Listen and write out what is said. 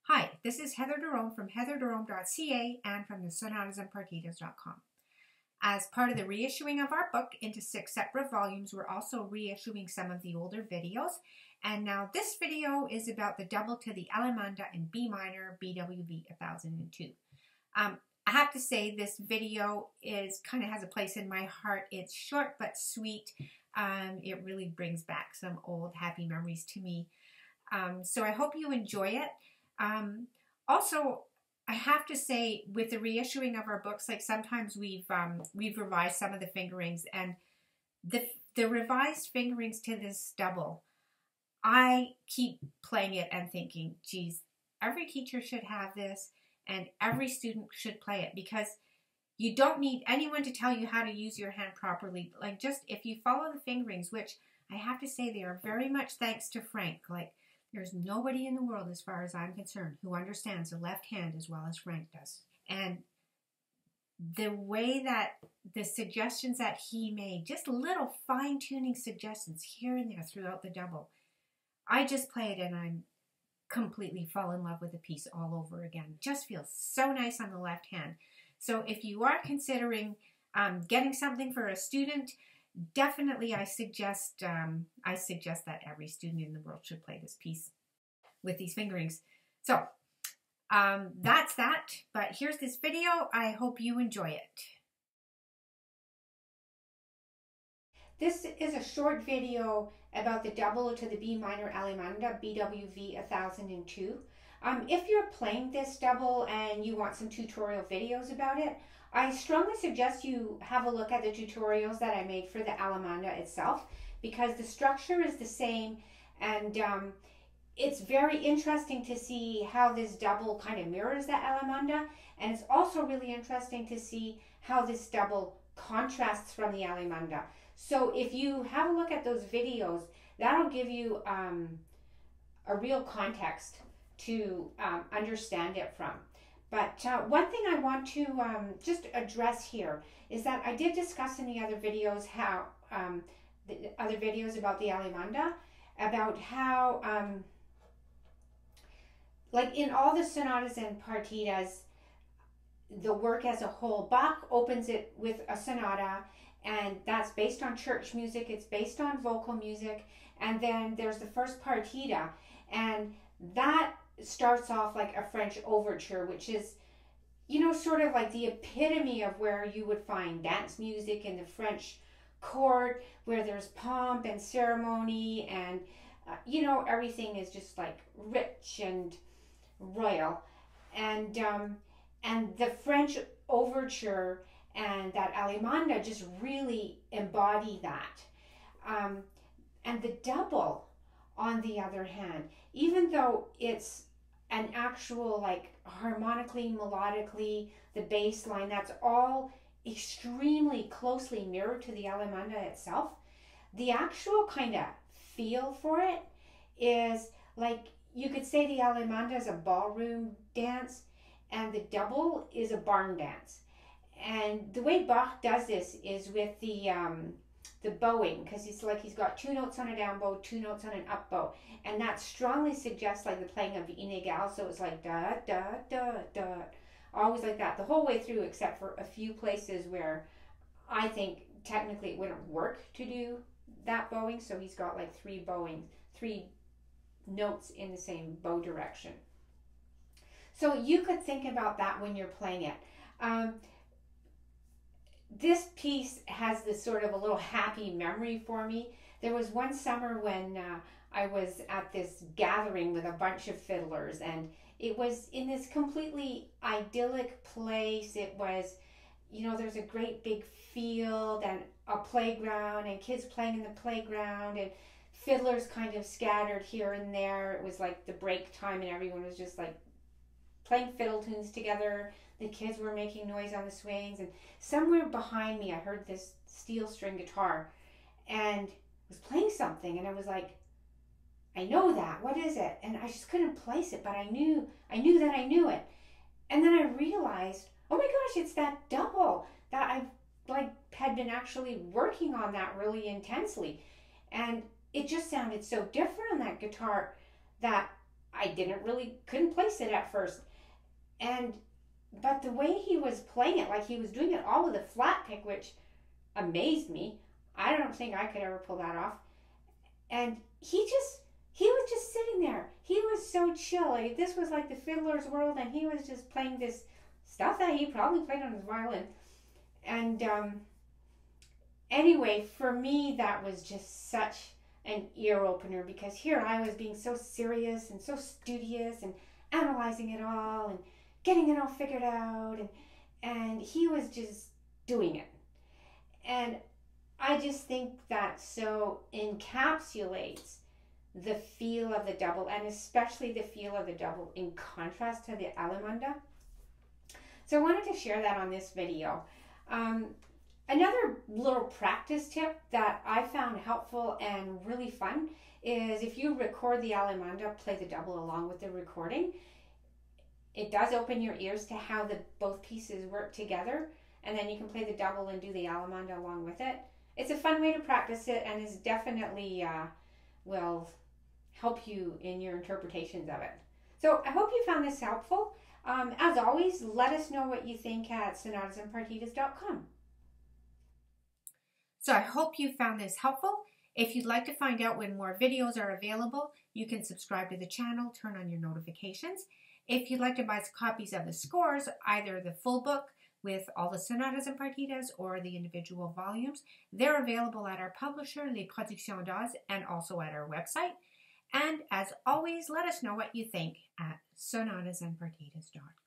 Hi, this is Heather Derome from heatherderome.ca and from the Sonatas and Partitas.com. As part of the reissuing of our book into 6 separate volumes, we're also reissuing some of the older videos. And now this video is about the double to the Allemanda in B minor BWV 1002. I have to say this video kind of has a place in my heart. It's short but sweet. It really brings back some old happy memories to me. So I hope you enjoy it. Also, I have to say, with the reissuing of our books, like sometimes we've revised some of the fingerings, and the revised fingerings to this double, I keep playing it and thinking, geez, every teacher should have this, and every student should play it, because you don't need anyone to tell you how to use your hand properly. Like, just if you follow the fingerings, which I have to say they are very much thanks to Frank. Like, there's nobody in the world, as far as I'm concerned, who understands the left hand as well as Frank does. And the way that the suggestions that he made, just little fine-tuning suggestions here and there throughout the double, I just play it and I'm completely fall in love with the piece all over again. It just feels so nice on the left hand. So if you are considering getting something for a student, definitely I suggest that every student in the world should play this piece with these fingerings. So that's that, but here's this video. I hope you enjoy it. This is a short video about the double to the B minor Allemanda BWV 1002. If you're playing this double and you want some tutorial videos about it, I strongly suggest you have a look at the tutorials that I made for the Allemanda itself, because the structure is the same, and it's very interesting to see how this double kind of mirrors the Allemanda, and it's also really interesting to see how this double contrasts from the Allemanda. So if you have a look at those videos, that'll give you a real context to understand it from. But one thing I want to just address here is that I did discuss in the other videos how, the other videos about the Allemanda, about how, like in all the sonatas and partitas, the work as a whole, Bach opens it with a sonata, and that's based on church music, it's based on vocal music, and then there's the first partita, and that starts off like a French overture, which is, you know, sort of like the epitome of where you would find dance music in the French court, where there's pomp and ceremony, and you know, everything is just like rich and royal, and the French overture and that Allemanda just really embody that. And the double, on the other hand, even though it's an actual, like, harmonically, melodically, the bass line, that's all extremely closely mirrored to the Allemanda itself, the actual kind of feel for it is, like, you could say the Allemanda is a ballroom dance and the double is a barn dance. And the way Bach does this is with the bowing, because it's like he's got 2 notes on a down bow, 2 notes on an up bow, and that strongly suggests like the playing of inégales. So it's like da da da da, always like that the whole way through, except for a few places where I think technically it wouldn't work to do that bowing. So he's got like 3 notes in the same bow direction. So you could think about that when you're playing it. This piece has this sort of a little happy memory for me. There was one summer when I was at this gathering with a bunch of fiddlers, and it was in this completely idyllic place. It was, you know, there's a great big field and a playground and kids playing in the playground and fiddlers kind of scattered here and there. It was like the break time and everyone was just like playing fiddle tunes together. The kids were making noise on the swings, and somewhere behind me I heard this steel string guitar and was playing something, and I was like, I know that, what is it? And I just couldn't place it, but I knew that I knew it. And then I realized, oh my gosh, it's that double that I've had been actually working on that really intensely. And it just sounded so different on that guitar that I couldn't place it at first. But the way he was playing it, like he was doing it all with a flat pick, which amazed me. I don't think I could ever pull that off. And he was just sitting there. He was so chill. Like, this was like the fiddler's world, and he was just playing this stuff that he probably played on his violin. And anyway, for me, that was just such an ear opener, because here I was being so serious and so studious and analyzing it all and getting it all figured out, and he was just doing it. And I just think that so encapsulates the feel of the double, and especially the feel of the double in contrast to the Allemanda. So I wanted to share that on this video. Another little practice tip that I found helpful and really fun is if you record the Allemanda, play the double along with the recording. It does open your ears to how both pieces work together, and then you can play the double and do the Allemanda along with it. It's a fun way to practice it, and is definitely will help you in your interpretations of it. So I hope you found this helpful. As always, let us know what you think at sonatasandpartitas.com. So I hope you found this helpful. If you'd like to find out when more videos are available, you can subscribe to the channel, turn on your notifications. If you'd like to buy copies of the scores, either the full book with all the sonatas and partitas or the individual volumes, they're available at our publisher, Les Partitas, and also at our website. And as always, let us know what you think at sonatasandpartitas.com.